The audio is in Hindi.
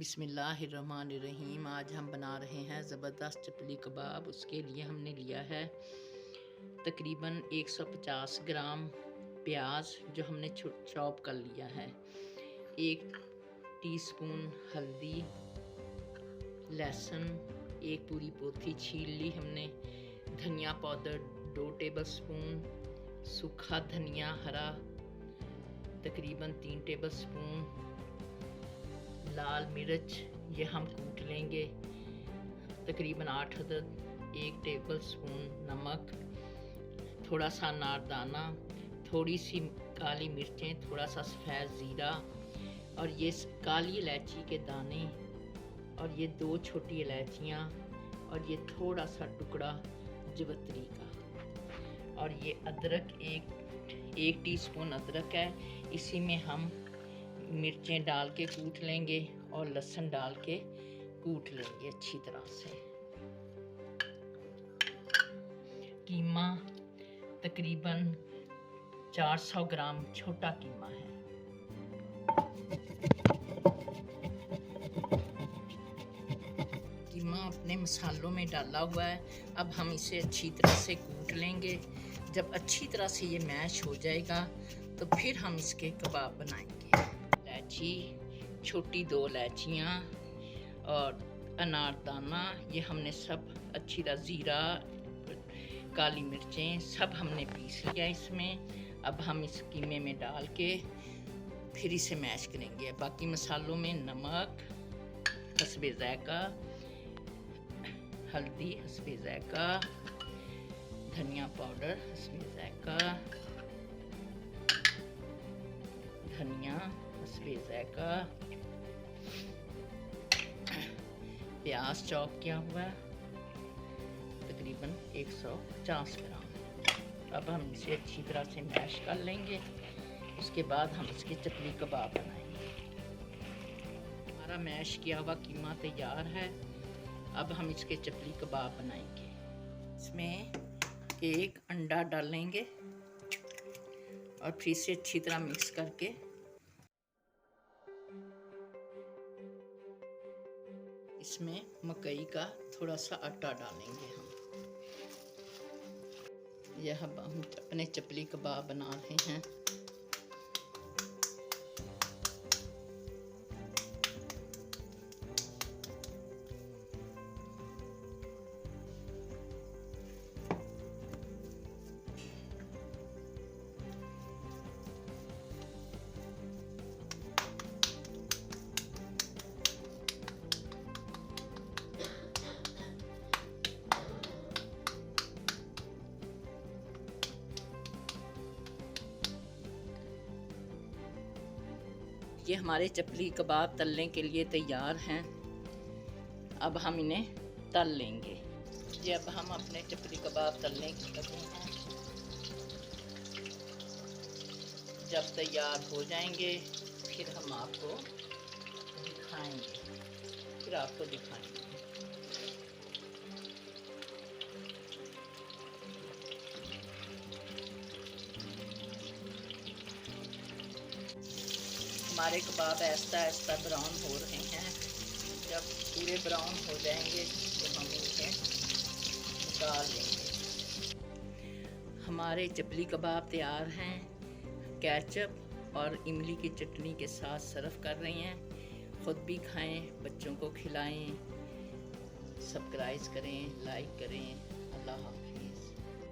बिस्मिल्लाहिर्रहमानिर्रहीम। आज हम बना रहे हैं ज़बरदस्त चपली कबाब। उसके लिए हमने लिया है तकरीबन 150 ग्राम प्याज जो हमने चॉप कर लिया है, 1 टीस्पून हल्दी, लहसुन 1 पूरी पोथी छील ली हमने, धनिया पाउडर 2 टेबलस्पून, सूखा धनिया हरा तकरीबन 3 टेबलस्पून, लाल मिर्च ये हम कूट लेंगे तकरीबन 8 अदद, 1 टेबलस्पून नमक, थोड़ा सा अनारदाना, थोड़ी सी काली मिर्चें, थोड़ा सा सफ़ेद ज़ीरा और ये काली इलायची के दाने और ये 2 छोटी इलायचियाँ और ये थोड़ा सा टुकड़ा जवित्री का, और ये अदरक एक टीस्पून अदरक है। इसी में हम मिर्चें डाल के कूट लेंगे और लहसुन डाल के कूट लेंगे अच्छी तरह से। कीमा तकरीबन 400 ग्राम छोटा कीमा है। कीमा अपने मसालों में डाला हुआ है। अब हम इसे अच्छी तरह से कूट लेंगे। जब अच्छी तरह से ये मैश हो जाएगा तो फिर हम इसके कबाब बनाएंगे। इलायची छोटी 2 इलायचियाँ और अनारदाना ये हमने सब अच्छी तरह, ज़ीरा, काली मिर्चें सब हमने पीस लिया इसमें। अब हम इस कीमे में डाल के फिर इसे मैश करेंगे। बाकी मसालों में नमक हस्बे ज़ायक़ा, हल्दी हस्बे ज़ायक़ा, धनिया पाउडर हस्बे ज़ायक़ा, धनिया हस्बे ज़ायक़ा, प्याज चॉप किया हुआ तकरीबन 150 ग्राम। अब हम इसे अच्छी तरह से मैश कर लेंगे। उसके बाद हम इसके चपली कबाब बनाएंगे। हमारा मैश किया हुआ कीमा तैयार है। अब हम इसके चपली कबाब बनाएंगे। इसमें 1 अंडा डालेंगे और फिर से अच्छी तरह मिक्स करके इसमें मकई का थोड़ा सा आटा डालेंगे हम। यह हम अपने चपली कबाब बना रहे हैं। ये हमारे चपली कबाब तलने के लिए तैयार हैं। अब हम इन्हें तल लेंगे। ये अब हम अपने चपली कबाब तलने के लगे हैं। जब तैयार हो जाएंगे फिर हम आपको दिखाएंगे। हमारे कबाब ऐसा ब्राउन हो रहे हैं। जब पूरे ब्राउन हो जाएंगे तो हम इन्हें निकाल लेंगे। हमारे चपली कबाब तैयार हैं। केचप और इमली की चटनी के साथ सर्व कर रहे हैं। ख़ुद भी खाएं, बच्चों को खिलाएं। सब्सक्राइब करें, लाइक करें। अल्लाह हाफ़िज़।